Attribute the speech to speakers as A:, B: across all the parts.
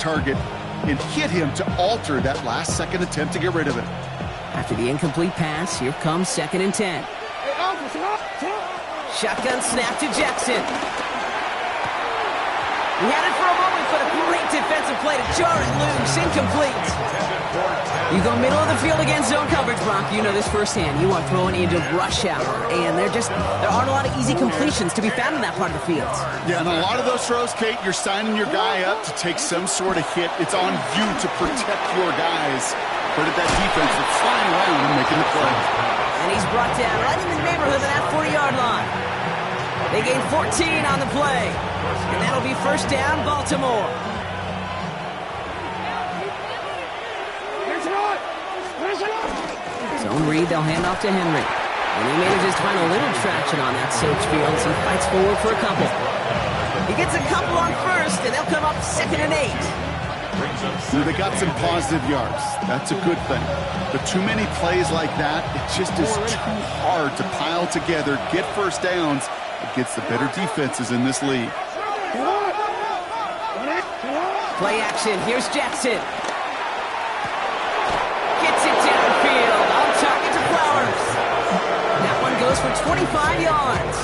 A: target and hit him to alter that last-second attempt to get rid of it.
B: After the incomplete pass, here comes 2nd and 10. Shotgun snap to Jackson. He had it for a moment, but a great defensive play to jar it loose. Incomplete. You go middle of the field against zone coverage, Brock. You know this firsthand. You are throwing into rush hour, and there aren't a lot of easy completions to be found in that part of the field.
A: Yeah, and a lot of those throws, Kate, you're signing your guy up to take some sort of hit. It's on you to protect your guys. Credit that defense for flying around and making the play.
B: And he's brought down right in the neighborhood of that 40-yard line. They gain 14 on the play. And that'll be first down, Baltimore. Zone read, they'll hand off to Henry. And he manages to find a little traction on that Sage field as he fights forward for a couple. He gets a couple on first, and they'll come up 2nd and 8.
A: They got some positive yards. That's a good thing. But too many plays like that, it just is too hard to pile together, get first downs against the better defenses in this league.
B: Play action. Here's Jackson. Gets it downfield. On target to Flowers. That one goes for 25 yards.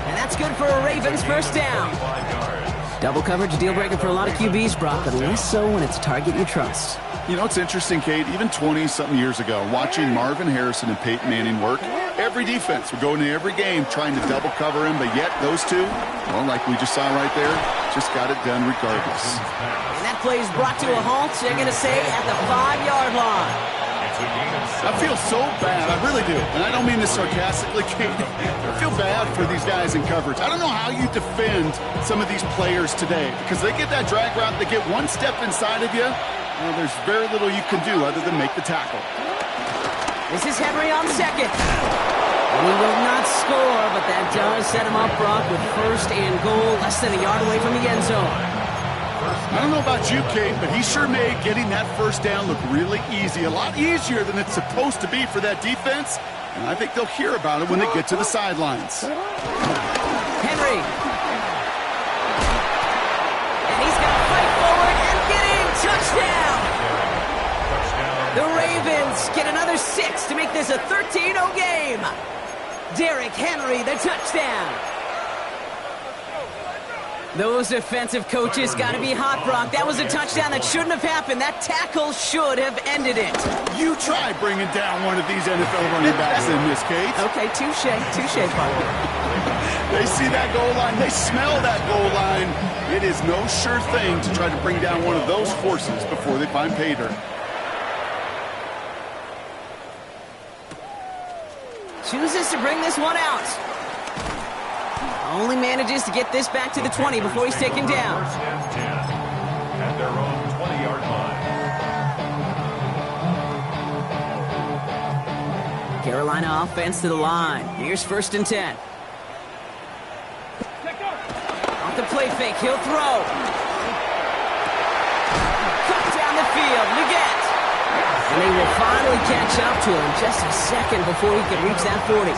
B: And that's good for a Ravens first down. Double coverage, deal breaker for a lot of QBs, Brock, but less so when it's a target you trust.
A: You know, it's interesting, Kate, even 20-something years ago, watching Marvin Harrison and Peyton Manning work, every defense would go into every game trying to double cover him, but yet those two, well, like we just saw right there, just got it done regardless.
B: And that play is brought to a halt, they're going to say, at the 5-yard line.
A: I feel so bad, I really do, and I don't mean this sarcastically, Kate. I feel bad for these guys in coverage. I don't know how you defend some of these players today, because they get that drag route, they get one step inside of you, well, there's very little you can do other than make the tackle.
B: This is Henry on 2nd. And he will not score, but that does set him up, Brock, with 1st and goal, less than a yard away from the end zone.
A: I don't know about you, Kate, but he sure made getting that first down look really easy. A lot easier than it's supposed to be for that defense. And I think they'll hear about it when they get to the sidelines.
B: Henry. And he's going to fight forward and get in. Touchdown. The Ravens get another 6 to make this a 13-0 game. Derrick Henry, the touchdown. Those defensive coaches got to be hot, Brock. That was a touchdown that shouldn't have happened. That tackle should have ended it.
A: You try bringing down one of these NFL running backs in this case.
B: Okay, touche, partner.
A: They see that goal line. They smell that goal line. It is no sure thing to try to bring down one of those horses before they find pay dirt.
B: Chooses to bring this one out. Only manages to get this back to the 20 before he's taken down.
C: At their own 20-yard line.
B: Carolina offense to the line. Here's 1st and 10. Off the play fake, he'll throw. Cut down the field, Leggett. And they will finally catch up to him just a second before he can reach that 40.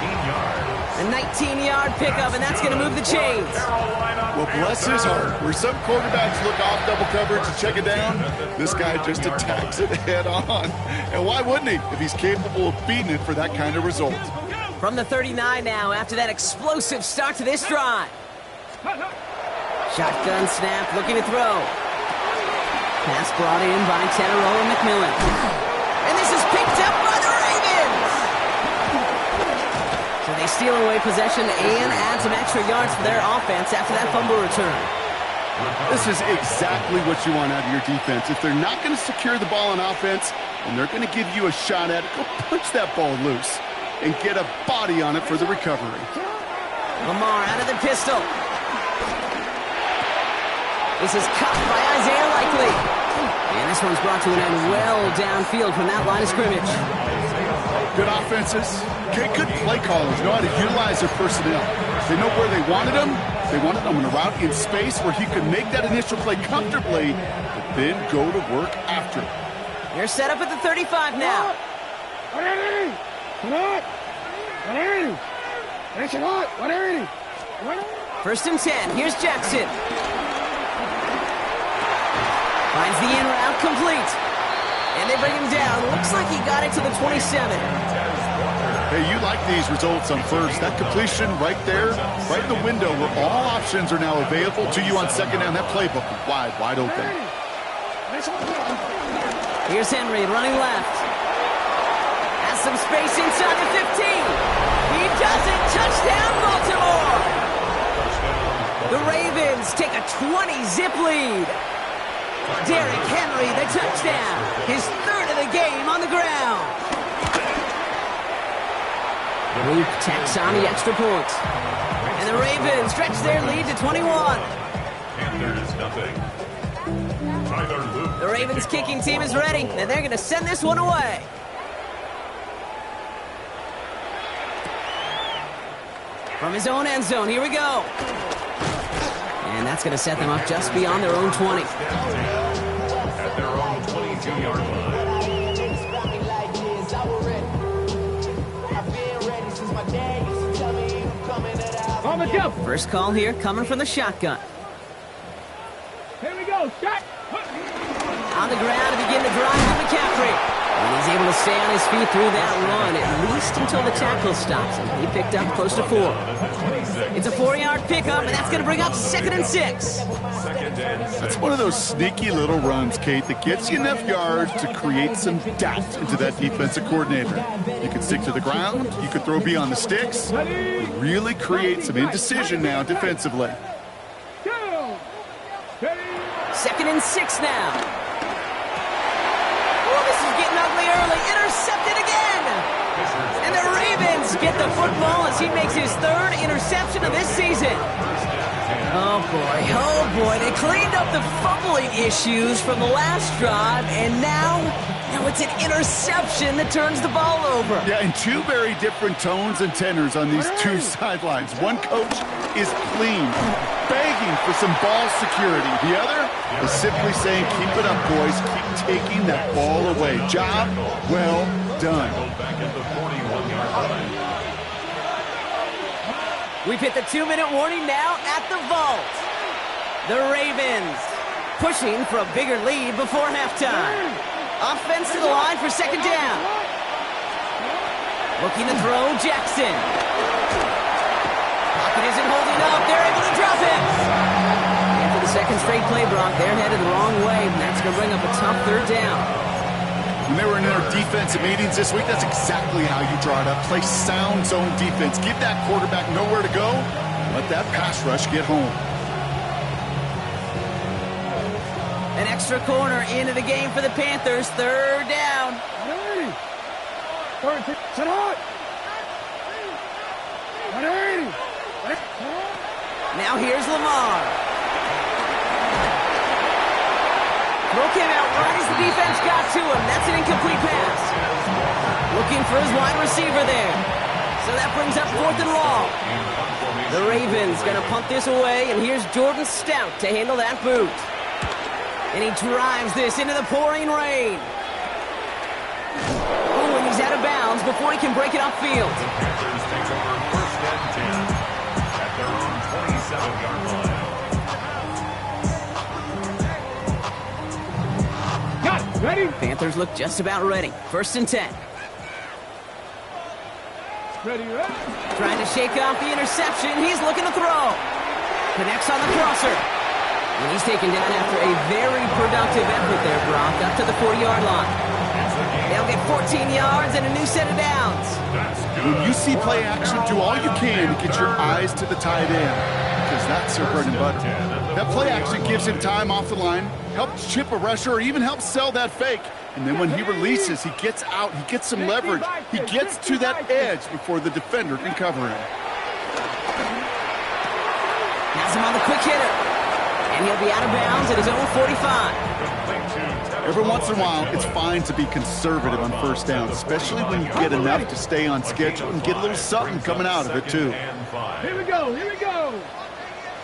B: A 19-yard pickup, and that's going to move the chains.
A: Well, bless his heart. Where some quarterbacks look off double coverage and check it down, this guy just attacks it head on. And why wouldn't he if he's capable of beating it for that kind of result?
B: From the 39 now, after that explosive start to this drive. Shotgun snap, looking to throw. Pass brought in by Teneroa McMillan. And this is picked up by the Ravens! So they steal away possession and add some extra yards for their offense after that fumble return.
A: This is exactly what you want out of your defense. If they're not going to secure the ball on offense, and they're going to give you a shot at it, go punch that ball loose and get a body on it for the recovery.
B: Lamar out of the pistol. This is caught by Isaiah Likely. And this one's brought to an end well downfield from that line of scrimmage.
A: Good offenses. Good play callers know how to utilize their personnel. They know where they wanted them. They wanted them in a route in space where he could make that initial play comfortably, but then go to work after it.
B: They're set up at the 35 now. First and 10. Here's Jackson. Finds the in route complete. And they bring him down. Looks like he got it to the 27.
A: Hey, you like these results on first. That completion right there, right in the window where all options are now available to you on second down. That playbook wide open.
B: Here's Henry running left. Has some space inside the 15. He does it. Touchdown, Baltimore. The Ravens take a 20-zip lead. Derrick Henry, the touchdown. His third of the game on the ground. Luke tacks on the extra point. And the Ravens stretch their lead to 21.
C: And there is nothing.
B: The Ravens kicking team is ready, and they're going to send this one away. From his own end zone, here we go. And that's going to set them up just beyond their own 20.
C: At their own 22-yard line.
B: First call here coming from the shotgun.
D: Here we go, shot.
B: On the ground to begin the drive with McCaffrey. And he's able to stay on his feet through that run, at least until the tackle stops him. He picked up close to 4. It's a 4-yard pickup, and that's going to bring up 2nd and 6.
A: That's one of those sneaky little runs, Kate, that gets you enough yards to create some doubt into that defensive coordinator. You can stick to the ground, you can throw beyond the sticks, really create some indecision now defensively.
B: 2nd and 6 now. Oh, this is getting ugly early. Intercepted again. And the Ravens get the football as he makes his 3rd interception of this season. Oh, boy. They cleaned up the fumbling issues from the last drive, and now it's an interception that turns the ball over.
A: Yeah, and two very different tones and tenors on these two sidelines. One coach is clean, begging for some ball security. The other is simply saying, keep it up, boys. Keep taking that ball away. Job well done.
B: We've hit the 2-minute warning now at the vault. The Ravens pushing for a bigger lead before halftime. Offense to the line for 2nd down. Looking to throw, Jackson. Pocket isn't holding up. They're able to drop it. And for the 2nd straight play, Brock, they're headed the wrong way, and that's going to bring up a tough 3rd down.
A: When they were in their defensive meetings this week, that's exactly how you draw it up. Play sound zone defense. Give that quarterback nowhere to go. Let that pass rush get home.
B: An extra corner into the game for the Panthers. 3rd down. Now here's Lamar. Throw came out right as the defense got to him. That's an incomplete pass. Looking for his wide receiver there. So that brings up 4th and long. The Ravens going to punt this away, and here's Jordan Stout to handle that boot. And he drives this into the pouring rain. Oh, and he's out of bounds before he can break it upfield.
C: At their own 27-yard line.
D: Ready?
B: Panthers look just about ready. 1st and 10.
D: Ready.
B: Trying to shake off the interception. He's looking to throw. Connects on the crosser. And he's taken down after a very productive effort there, Brock, up to the 40-yard line. They'll get 14 yards and a new set of downs.
A: When you see play action, do all you can to get your eyes to the tight end, because that's their bread and butter. That play action gives him time off the line, helps chip a rusher, or even helps sell that fake. And then when he releases, he gets out, he gets some leverage. He gets to that edge before the defender can cover him.
B: Has him on the quick hitter. And he'll be out of bounds at his own 45.
A: Every once in a while, it's fine to be conservative on 1st down, especially when you get enough to stay on schedule and get a little something coming out of it, too.
D: Here we go.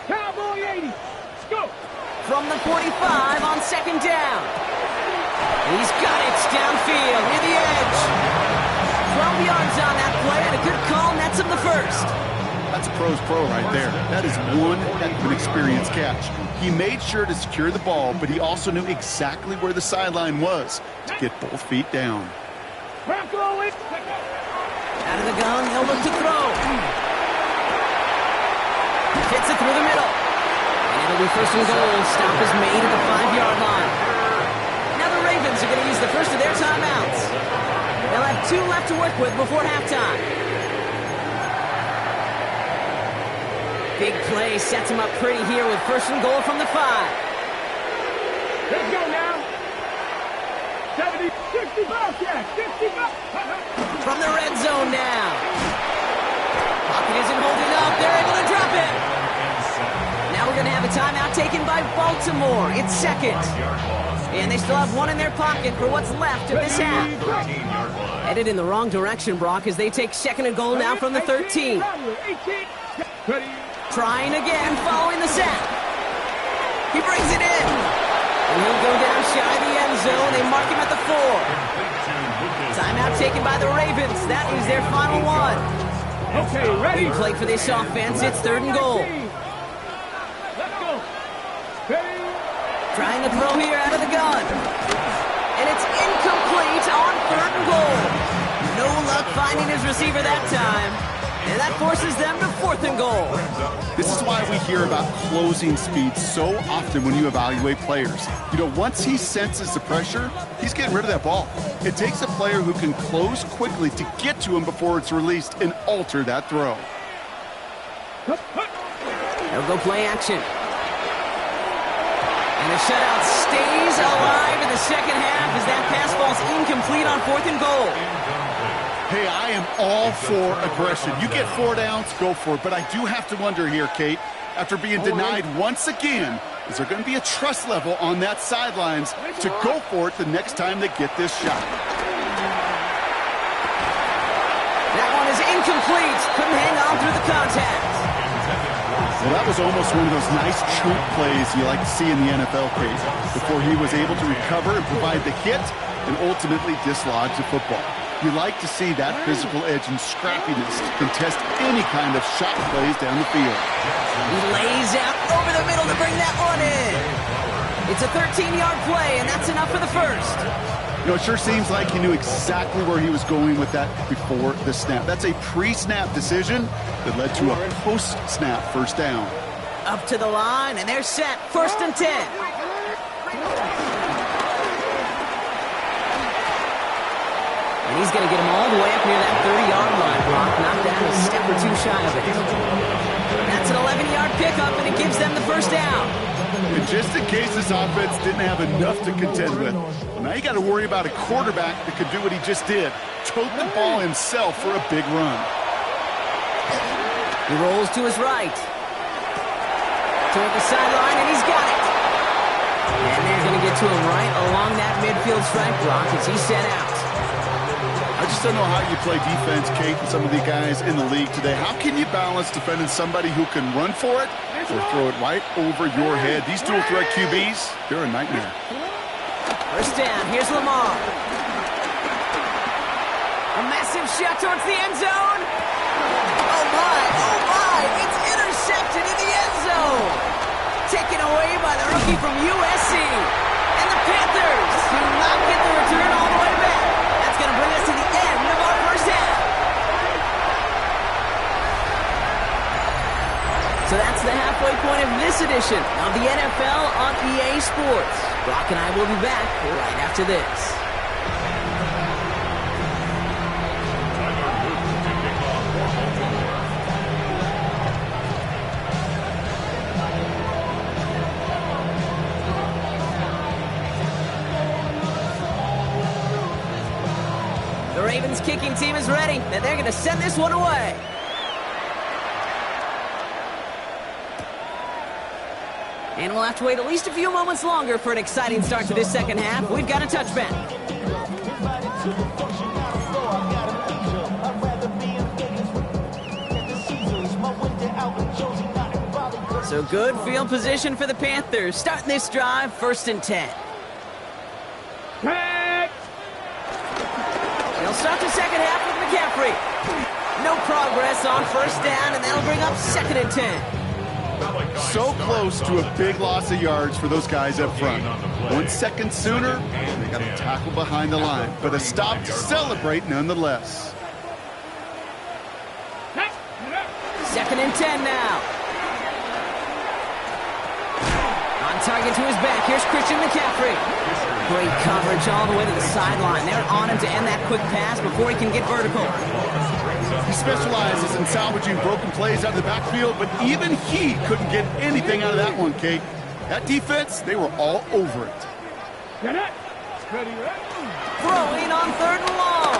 D: Cowboy 80. Let's go.
B: From the 45 on 2nd down. And he's got it downfield near the edge. 12 yards on that play, and a good call nets him the 1st.
A: That's pro's pro right there. That is one heck of an experienced catch. He made sure to secure the ball, but he also knew exactly where the sideline was to get both feet down.
B: Out of the gun, he'll look to throw. Gets it through the middle. And it'll be first and goal. Stop is made at the 5-yard line. Now the Ravens are going to use the first of their timeouts. They'll have 2 left to work with before halftime. Big play sets him up pretty here with first and goal from the 5.
D: Let's go now. 70, 65, yeah, 65.
B: From the red zone now. Pocket isn't holding up. They're able to drop it. Now we're going to have a timeout taken by Baltimore. It's second. And they still have 1 in their pocket for what's left of this half. Headed in the wrong direction, Brock, as they take second and goal now from the 13. Trying again, following the sack. He brings it in. And he'll go down shy of the end zone. They mark him at the 4. Timeout taken by the Ravens. That is their final one.
D: Okay, ready?
B: Big play for this offense. It's third and goal.
D: Let's go. Ready?
B: Trying to throw here out of the gun. And it's incomplete on third and goal. No luck finding his receiver that time. And that forces them to fourth and goal.
A: This is why we hear about closing speed so often when you evaluate players. You know, once he senses the pressure, he's getting rid of that ball. It takes a player who can close quickly to get to him before it's released and alter that throw.
B: They'll go play action. And the shutout stays alive in the second half as that pass falls incomplete on fourth and goal.
A: Hey, I am all for aggression. You get 4 downs, go for it. But I do have to wonder here, Kate, after being denied once again, is there going to be a trust level on that sidelines to go for it the next time they get this shot?
B: That one is incomplete. Couldn't hang on through the contact.
A: Well, that was almost one of those nice chunk plays you like to see in the NFL, Kate, before he was able to recover and provide the hit and ultimately dislodge the football. You like to see that physical edge and scrappiness to contest any kind of shot plays down the field.
B: He lays out over the middle to bring that one in. It's a 13-yard play, and that's enough for the first.
A: You know, it sure seems like he knew exactly where he was going with that before the snap. That's a pre-snap decision that led to a post-snap first down.
B: Up to the line, and they're set. First and 10. And he's going to get him all the way up near that 30-yard line, Brock. Knocked down a step or 2 shy of it. That's an 11-yard pickup, and it gives them the first down.
A: And just in case this offense didn't have enough to contend with, now you got to worry about a quarterback that could do what he just did. Tote the ball himself for a big run.
B: He rolls to his right. Toward the sideline, and he's got it. And they're going to get to him right along that midfield stripe, Brock, as he's set out.
A: I just don't know how you play defense, Kate, and some of the guys in the league today. How can you balance defending somebody who can run for it or throw it right over your head? These dual threat QBs, they're a nightmare.
B: First down, here's Lamar. A massive shot towards the end zone. Oh my, it's intercepted in the end zone. Taken away by the rookie from USC. And the Panthers do not get the return all the way back. That's going to bring us to the end of our first half. So that's the halfway point of this edition of the NFL on EA Sports. Brock and I will be back right after this. The Ravens kicking team is ready, and they're going to send this one away. And we'll have to wait at least a few moments longer for an exciting start to this second half. We've got a touchback. So good field position for the Panthers. Starting this drive, first and 10. They'll start the second half with McCaffrey. No progress on first down, and that'll bring up 2nd and 10.
A: So close to a big loss of yards for those guys up front. 1 second sooner, they got a tackle behind the line, but a stop to celebrate nonetheless.
B: 2nd and 10 now. On target to his back. Here's Christian McCaffrey. Great coverage all the way to the sideline. They're on him to end that quick pass before he can get vertical.
A: He specializes in salvaging broken plays out of the backfield, but even he couldn't get anything out of that one, Kate. That defense, they were all over it.
B: Throwing on 3rd and long.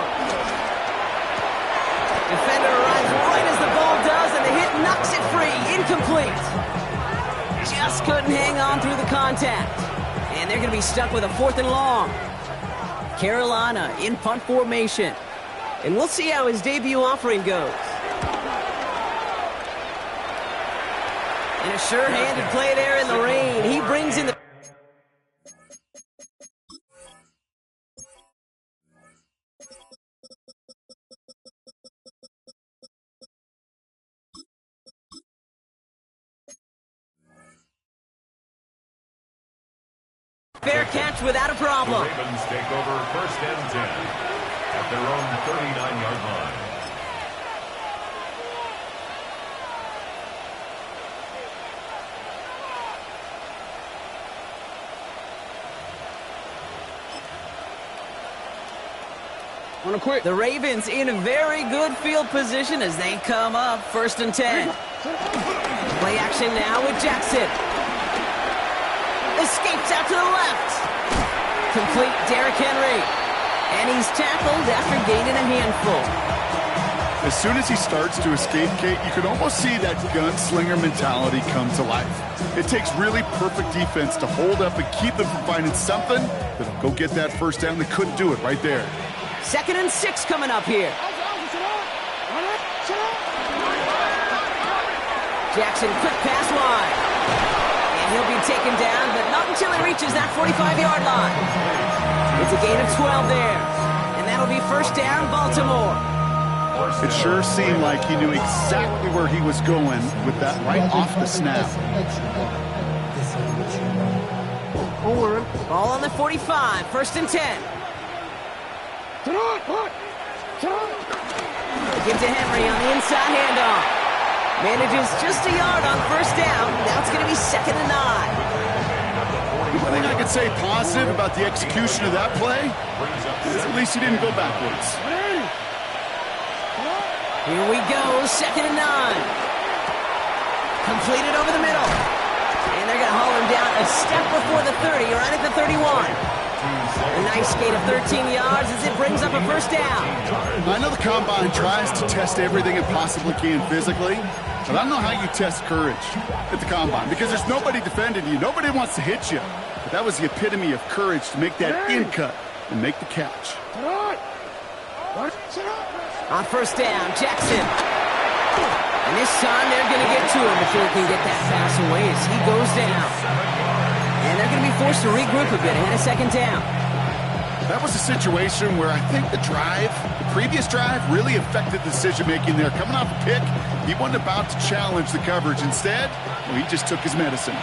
B: Defender arrives right as the ball does, and the hit knocks it free. Incomplete. Just couldn't hang on through the contact. And they're going to be stuck with a 4th and long. Carolina in punt formation. And we'll see how his debut offering goes. And a sure-handed play there in the rain. He brings in the... Fair catch without a problem.
C: The Ravens take over 1st and 10 at their own 39-yard line.
D: On a quick.
B: The Ravens in a very good field position as they come up 1st and 10. Play action now with Jackson. Escapes out to the left. Complete Derrick Henry. And he's tackled after gaining a handful.
A: As soon as he starts to escape, Kate, you can almost see that gunslinger mentality come to life. It takes really perfect defense to hold up and keep them from finding something that'll go get that first down. They couldn't do it right there.
B: 2nd and 6 coming up here. Jackson, quick pass wide. And he'll be taken down, but not until he reaches that 45-yard line. It's a gain of 12 there. And that'll be 1st down, Baltimore.
A: It sure seemed like he knew exactly where he was going with that right off the snap.
B: Ball on the 45, 1st and 10. Give to Henry on the inside handoff. Manages just a yard on 1st down. Now it's going to be 2nd and 9.
A: One thing I could say positive about the execution of that play is at least he didn't go backwards.
B: Here we go, 2nd and 9. Completed over the middle. And they're going to haul him down a step before the 30, right at the 31. A nice gain of 13 yards as it brings up a 1st down.
A: I know the Combine tries to test everything it possibly can physically, but I don't know how you test courage at the Combine because there's nobody defending you. Nobody wants to hit you. But that was the epitome of courage to make that in cut and make the catch.
B: On 1st down, Jackson. And this time they're going to get to him before he can get that pass away as he goes down. And they're going to be forced to regroup a bit ahead of 2nd down.
A: That was a situation where I think the previous drive, really affected decision-making there. Coming off a pick, he wasn't about to challenge the coverage. Instead, well, he just took his medicine.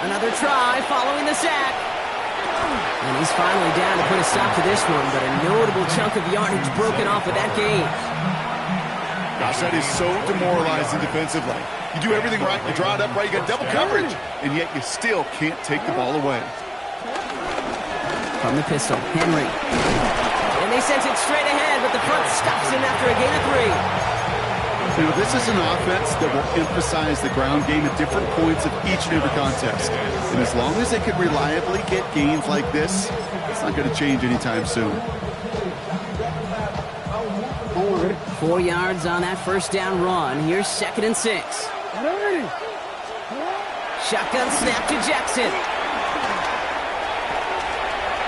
B: Another try following the sack. And he's finally down to put a stop to this one, but a notable chunk of yardage broken off with that gain.
A: Gosh, that is so demoralizing defensively. You do everything right, you draw it up right, you got double coverage, and yet you still can't take the ball away.
B: From the pistol, Henry. And they sent it straight ahead, but the front stops him after a gain of 3.
A: You know, this is an offense that will emphasize the ground game at different points of each and every contest. And as long as they can reliably get gains like this, it's not going to change anytime soon.
B: 4 yards on that 1st down run. Here's 2nd and 6. Shotgun snap to Jackson.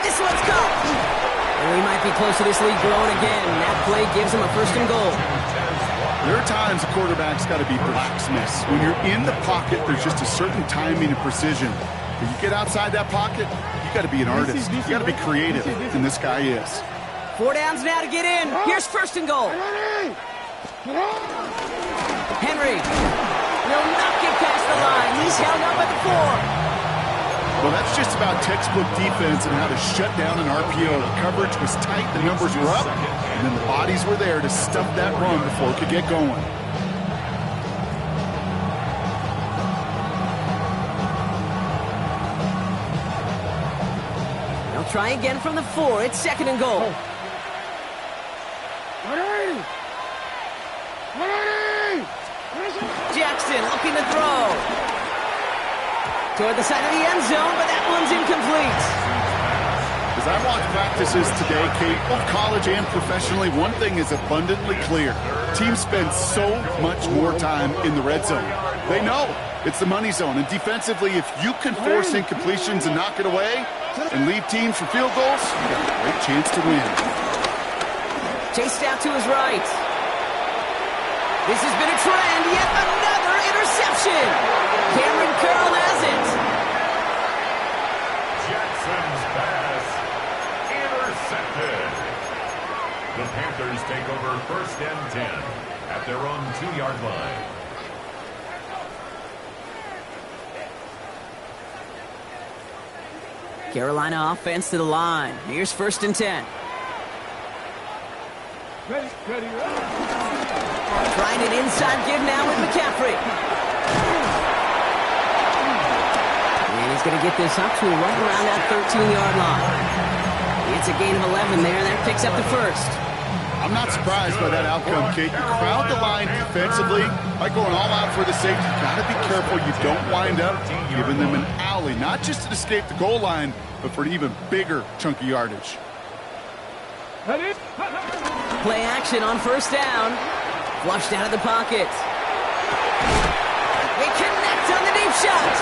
B: This one's caught. And we might be close to this lead growing again. That play gives him a 1st and goal.
A: There are times a quarterback's got to be blacksmiths. When you're in the pocket, there's just a certain timing and precision. When you get outside that pocket, you you got to be an artist. You got to be creative, and this guy is.
B: 4 downs now to get in. Here's first and goal. Henry will not get past the line. He's held up at the 4.
A: Well, that's just about textbook defense and how to shut down an RPO. The coverage was tight, the numbers were up, and then the bodies were there to stuff that run before it could get going.
B: They'll try again from the 4. It's second and goal. Jackson looking to throw. Toward the side of the end zone, but that one's incomplete.
A: As I watch practices today, Kate, both college and professionally, one thing is abundantly clear. Teams spend so much more time in the red zone. They know it's the money zone, and defensively, if you can force incompletions and knock it away and lead teams for field goals, you got a great chance to win.
B: Chased out to his right. This has been a trend. Yet another interception. Cameron Curl has it.
C: Jackson's pass intercepted. The Panthers take over first and 10 at their own 2-yard line.
B: Carolina offense to the line. Here's first and 10.
D: Ready.
B: Trying an inside give now with McCaffrey. And he's going to get this up to right around that 13-yard line. It's a gain of 11 there, and that picks up the first.
A: I'm not surprised by that outcome, Kate. You crowd the line defensively by going all out for the safety. You got to be careful you don't wind up giving them an alley, not just to escape the goal line, but for an even bigger chunk of yardage.
B: Play action on first down. Flushed out of the pocket. They connect on the deep shot.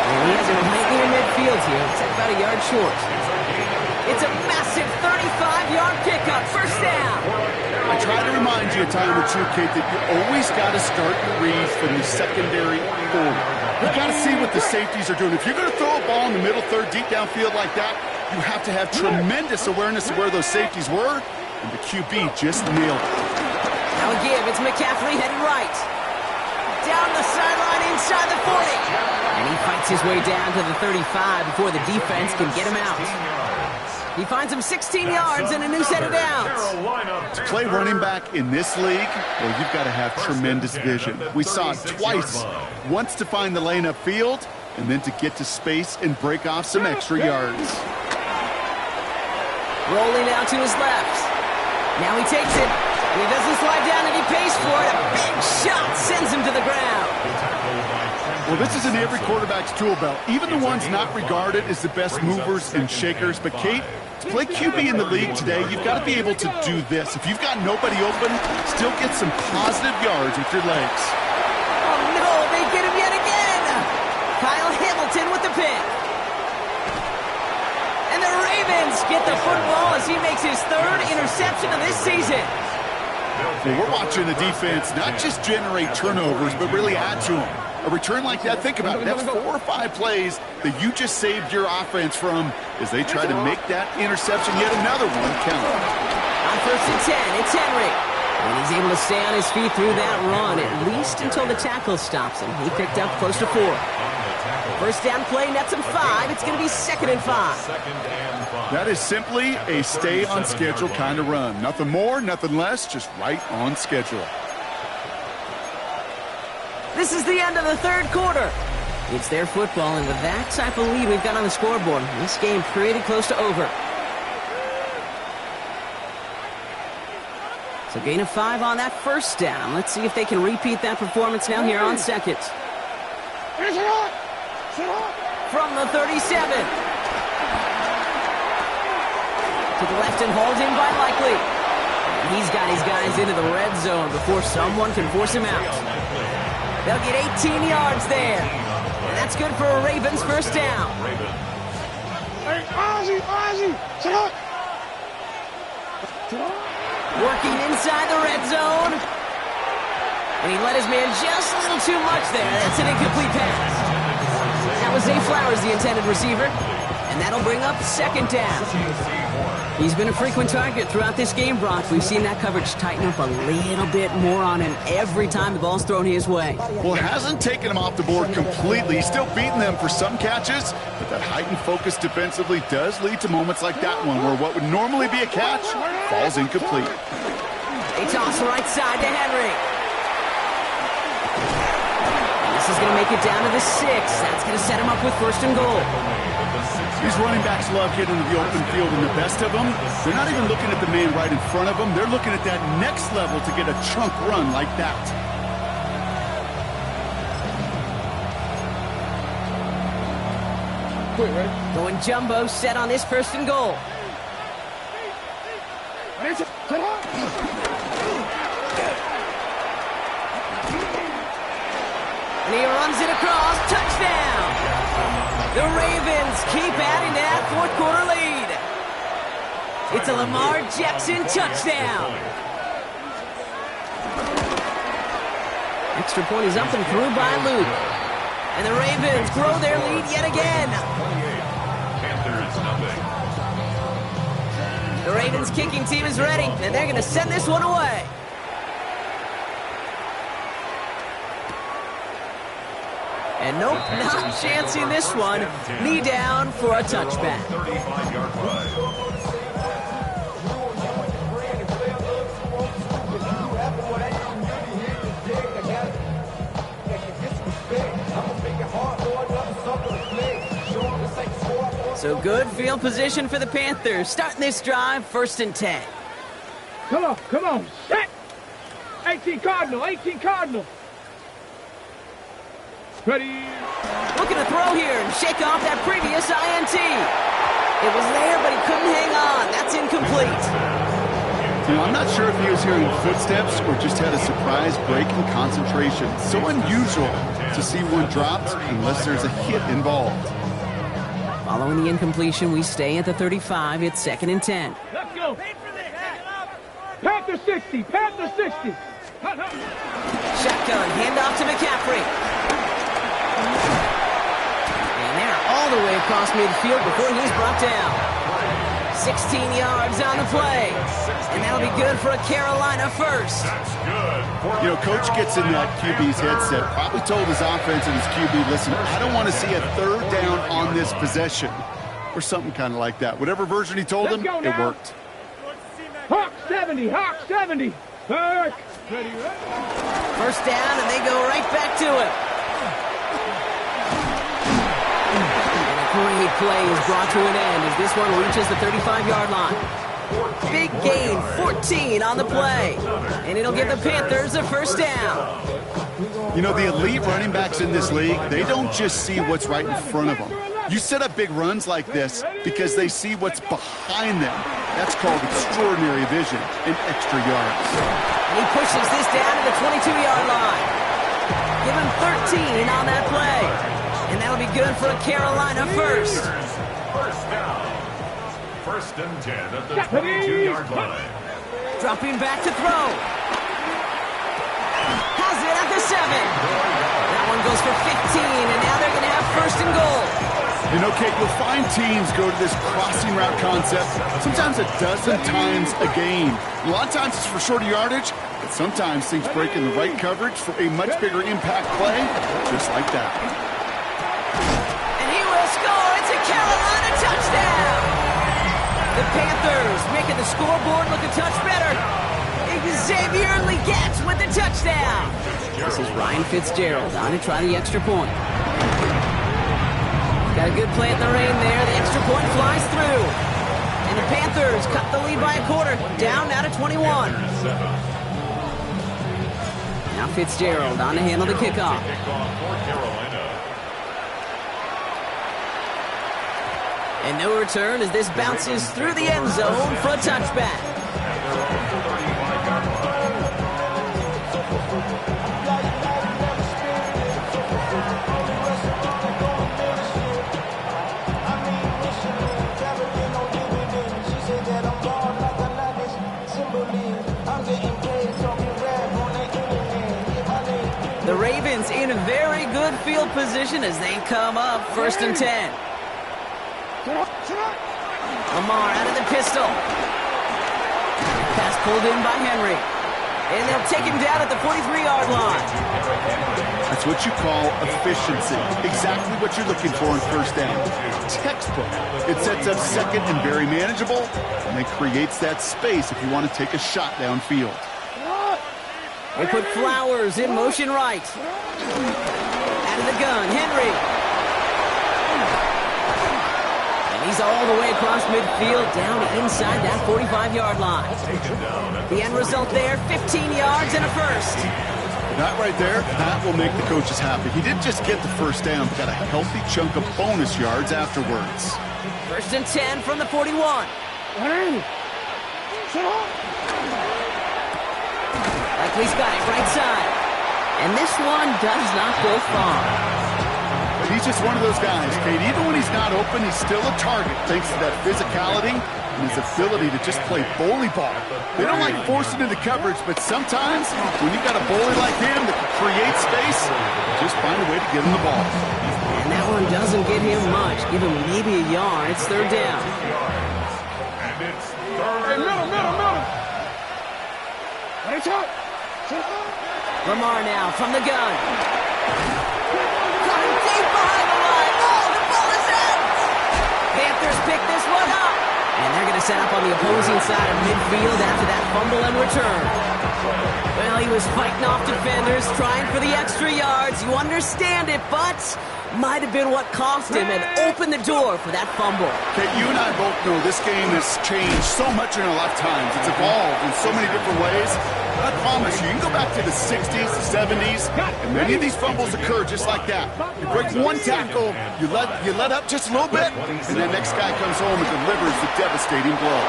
B: And he has it right near midfield here. It's about a yard short. It's a massive 35-yard pickup. First down.
A: I try to remind you a time or two, Kate, that you always got to start your read from the secondary forward. You got to see what the safeties are doing. If you're going to throw a ball in the middle third, deep downfield like that, you have to have tremendous awareness of where those safeties were, and the QB just nailed it.
B: Now a give. It's McCaffrey headed right. Down the sideline inside the 40. And he fights his way down to the 35 before the defense can get him out. He finds him 16 yards and a new set of downs.
A: To play running back in this league, well, you've got to have tremendous vision. We saw it twice. Once to find the lane upfield, and then to get to space and break off some extra yards.
B: Rolling out to his left. Now he takes it. He doesn't slide down and he pays for it. A big shot sends him to the ground.
A: Well, this is in every quarterback's tool belt. Even the ones not regarded as the best movers and shakers. But, Kate, to play QB in the league today, you've got to be able to do this. If you've got nobody open, still get some positive yards with your legs.
B: Oh, no, they get him yet again. Kyle Hamilton with the pick. And the Ravens get the football as he makes his third interception of this season.
A: Well, we're watching the defense not just generate turnovers, but really add to them. A return like that, think about it. That's 4 or 5 plays that you just saved your offense from as they try to make that interception, yet another one count.
B: On first and 10, it's Henry. And he's able to stay on his feet through that run, at least until the tackle stops him. He picked up close to 4. First down play, nets him 5. It's going to be 2nd and 5.
A: That is simply a stay-on-schedule kind of run. Nothing more, nothing less, just right on schedule.
B: This is the end of the third quarter. It's their football, and with that type of lead we've got on the scoreboard, this game pretty close to over. So gain of 5 on that first down. Let's see if they can repeat that performance now here on second. From the 37. To the left and hauled in by Likely. And he's got his guys into the red zone before someone can force him out. They'll get 18 yards there. And that's good for a Ravens first down. Working inside the red zone. And he let his man just a little too much there. That's an incomplete pass. That was Zay Flowers, the intended receiver. And And that'll bring up second down. He's been a frequent target throughout this game, Brock. We've seen that coverage tighten up a little bit more on him every time the ball's thrown his way.
A: Well, it hasn't taken him off the board completely. He's still beating them for some catches, but that heightened focus defensively does lead to moments like that one where what would normally be a catch falls incomplete.
B: They toss right side to Henry. And this is going to make it down to the 6. That's going to set him up with first and goal.
A: These running backs love getting into the open field, and the best of them, they're not even looking at the man right in front of them. They're looking at that next level to get a chunk run like that.
B: Going jumbo, set on this first and goal. And he runs it across, touchdown! The Ravens keep adding to that fourth quarter lead. It's a Lamar Jackson touchdown. Extra point is up and through by Luke. And the Ravens grow their lead yet again. The Ravens kicking team is ready, and they're going to send this one away. And nope, not chancing this one. Knee down for a touchback.
C: 35-yard run.
B: So good field position for the Panthers. Starting this drive, 1st and 10.
D: Come on, set! 18 Cardinal, 18 Cardinal. Ready.
B: Looking to throw here and shake off that previous INT. It was there, but he couldn't hang on. That's incomplete.
A: You know, I'm not sure if he was hearing footsteps or just had a surprise break in concentration. So unusual to see one dropped unless there's a hit involved.
B: Following the incompletion, we stay at the 35. It's 2nd and 10.
D: Let's go. Panther 60, Panther 60.
B: Shotgun, handoff to McCaffrey. And they're all the way across midfield before he's brought down. 16 yards on the play. And that'll be good for a Carolina first.
A: You know, Coach gets in that QB's headset, probably told his offense and his QB, listen, I don't want to see a 3rd down on this possession. Or something kind of like that. Whatever version he told him, it worked.
D: Hawk 70, Hawk 70. Hawk. Ready.
B: First down, and they go right back to it. And a great play is brought to an end as this one reaches the 35-yard line. Big gain, 14 on the play. And it'll give the Panthers a first down.
A: You know, the elite running backs in this league, they don't just see what's right in front of them. You set up big runs like this because they see what's behind them. That's called extraordinary vision and extra yards.
B: And he pushes this down to the 22-yard line. Give him 13 on that play. And that'll be good for a Carolina first.
C: First down. 1st and 10 at the 22-yard line.
B: Dropping back to throw. Has it at the 7. That one goes for 15, and now they're going to have 1st and goal.
A: You know, Kate, you'll find teams go to this crossing route concept sometimes a dozen times a game. A lot of times it's for shorter yardage, but sometimes things break in the right coverage for a much bigger impact play, just like that.
B: And he will score. It's a Carolina touchdown. The Panthers making the scoreboard look a touch better. Xavier Legette with the touchdown. This is Ryan Fitzgerald on to try the extra point. Got a good play at the rain there. The extra point flies through. And the Panthers cut the lead by a quarter. Down now to 21. Now Fitzgerald on to handle the kickoff. And no return as this bounces through the end zone for a touchback. The Ravens in a very good field position as they come up 1st and 10. Lamar out of the pistol. Pass pulled in by Henry. And they'll take him down at the 43-yard line.
A: That's what you call efficiency. Exactly what you're looking for in first down. Textbook. It sets up second and very manageable, and it creates that space if you want to take a shot downfield.
B: They put Flowers in motion right. Out of the gun, Henry. And he's all the way across midfield, down inside that 45-yard line. The end result there, 15 yards and a first.
A: That right there, that will make the coaches happy. He didn't just get the first down, but got a healthy chunk of bonus yards afterwards.
B: First and 10 from the 41. Likely's got it right side. And this one does not go far.
A: He's just one of those guys, Kate. Even when he's not open, he's still a target thanks to that physicality and his ability to just play bully ball. They don't like forcing into coverage, but sometimes when you've got a bully like him that can create space, just find a way to get him the ball.
B: And that one doesn't get him much. Give him maybe a yard. It's third down.
C: And it's third.
D: Hey, middle. Hey, Chuck.
B: Lamar now from the gun. Coming deep behind the line. Oh, the ball is out. Panthers pick this one up. And they're going to set up on the opposing side of midfield after that fumble and return. Well, he was fighting off defenders, trying for the extra yards. You understand it, but might have been what cost him and opened the door for that fumble.
A: Okay, you and I both know this game has changed so much in our lifetimes. It's evolved in so many different ways. I promise you, you can go back to the 60s, the 70s, and many of these fumbles occur just like that. You break one tackle, you let up just a little bit, and the next guy comes home and delivers the devastating blow.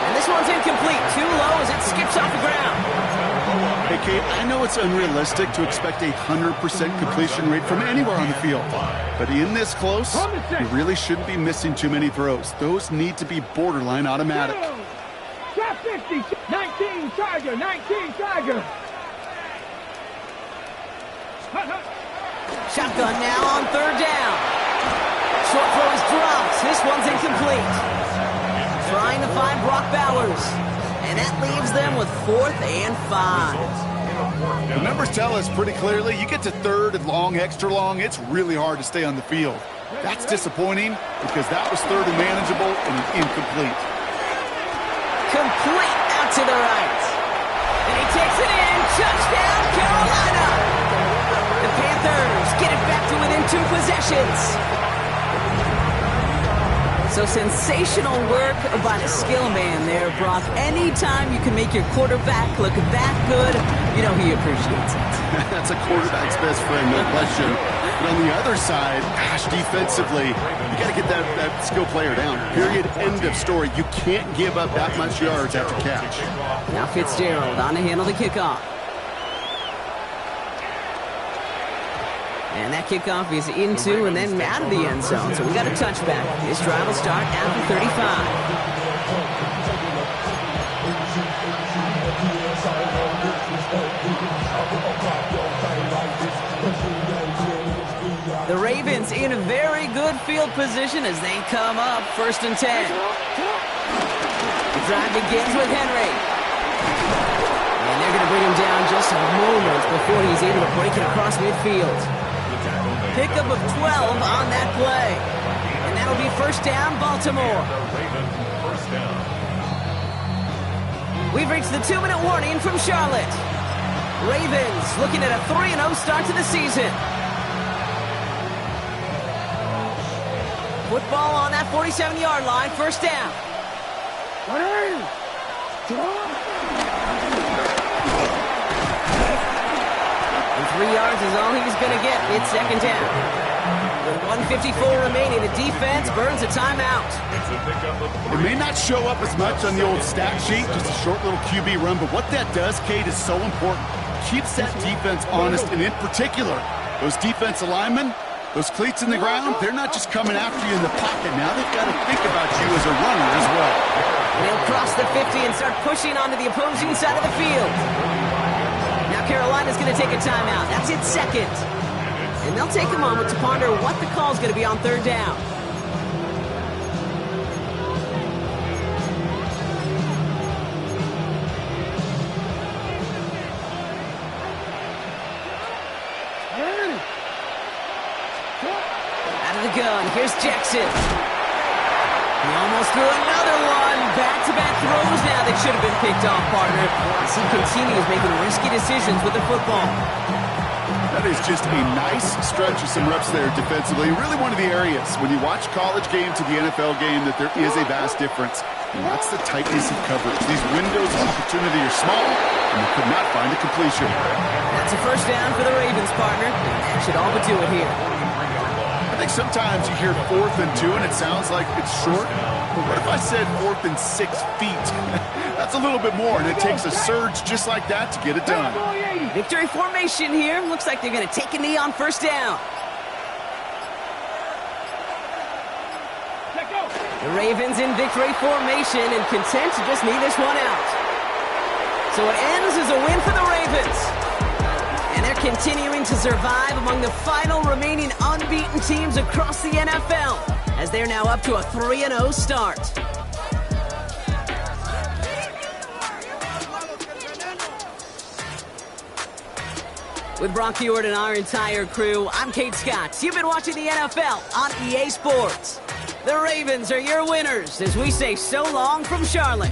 B: And this one's incomplete. Too low as it skips off the ground.
A: Hey, Kate, I know it's unrealistic to expect a 100% completion rate from anywhere on the field. But in this close, you really shouldn't be missing too many throws. Those need to be borderline automatic.
D: Shot 50, 19 Tiger, 19 Tiger.
B: Shotgun now on third down. Short throw is dropped. This one's incomplete. Trying to find Brock Bowers. And that leaves them with 4th and 5.
A: The numbers tell us pretty clearly, you get to third and long, extra long, it's really hard to stay on the field. That's disappointing because that was third and manageable and incomplete.
B: Complete out to the right. And he takes it in. Touchdown, Carolina. The Panthers get it back to within 2 possessions. So sensational work by the skill man there, Brock. Anytime you can make your quarterback look that good, you know he appreciates it.
A: That's a quarterback's best friend, no question. But on the other side, gosh, defensively, you got to get that skill player down. Period, end of story. You can't give up that much yards after catch.
B: Now Fitzgerald on to handle the kickoff. And that kickoff is into and then out of the end zone. So we got a touchback. This drive will start after 35. The Ravens in a very good field position as they come up 1st and 10. The drive begins with Henry. And they're going to bring him down just a moment before he's able to break it across midfield. Pickup of 12 on that play. And that'll be 1st down, Baltimore. We've reached the 2-minute warning from Charlotte. Ravens looking at a 3-0 start to the season. Football on that 47-yard line, 1st down. 3 yards is all he's going to get. It's 2nd down. With 1:54 remaining, the defense burns a timeout.
A: It may not show up as much on the old stat sheet, just a short little QB run, but what that does, Kate, is so important. Keeps that defense honest, and in particular, those defensive linemen, those cleats in the ground, they're not just coming after you in the pocket. Now they've got to think about you as a runner as well.
B: They'll cross the 50 and start pushing onto the opposing side of the field. Now Carolina's going to take a timeout. That's its 2nd. And they'll take a moment to ponder what the call is going to be on 3rd down. to the gun. Here's Jackson. He almost threw another one. Back-to-back throws now that should have been picked off, partner. As he continues making risky decisions with the football.
A: That is just a nice stretch of some reps there defensively. Really one of the areas when you watch college game to the NFL game that there is a vast difference. And that's the tightness of coverage. These windows of opportunity are small, and they could not find a completion.
B: That's a first down for the Ravens, partner. That should all but do it here.
A: I think sometimes you hear 4th and 2, and it sounds like it's short. But what if I said 4th and 6 feet? That's a little bit more, and it takes a surge just like that to get it done.
B: Victory formation here. Looks like they're going to take a knee on first down. The Ravens in victory formation and content to just knee this one out. So it ends as a win for the Ravens. And they're continuing to survive among the final remaining unbeaten teams across the NFL, as they're now up to a 3-0 start. With Brock Huard and our entire crew, I'm Kate Scott. You've been watching the NFL on EA Sports. The Ravens are your winners as we say so long from Charlotte.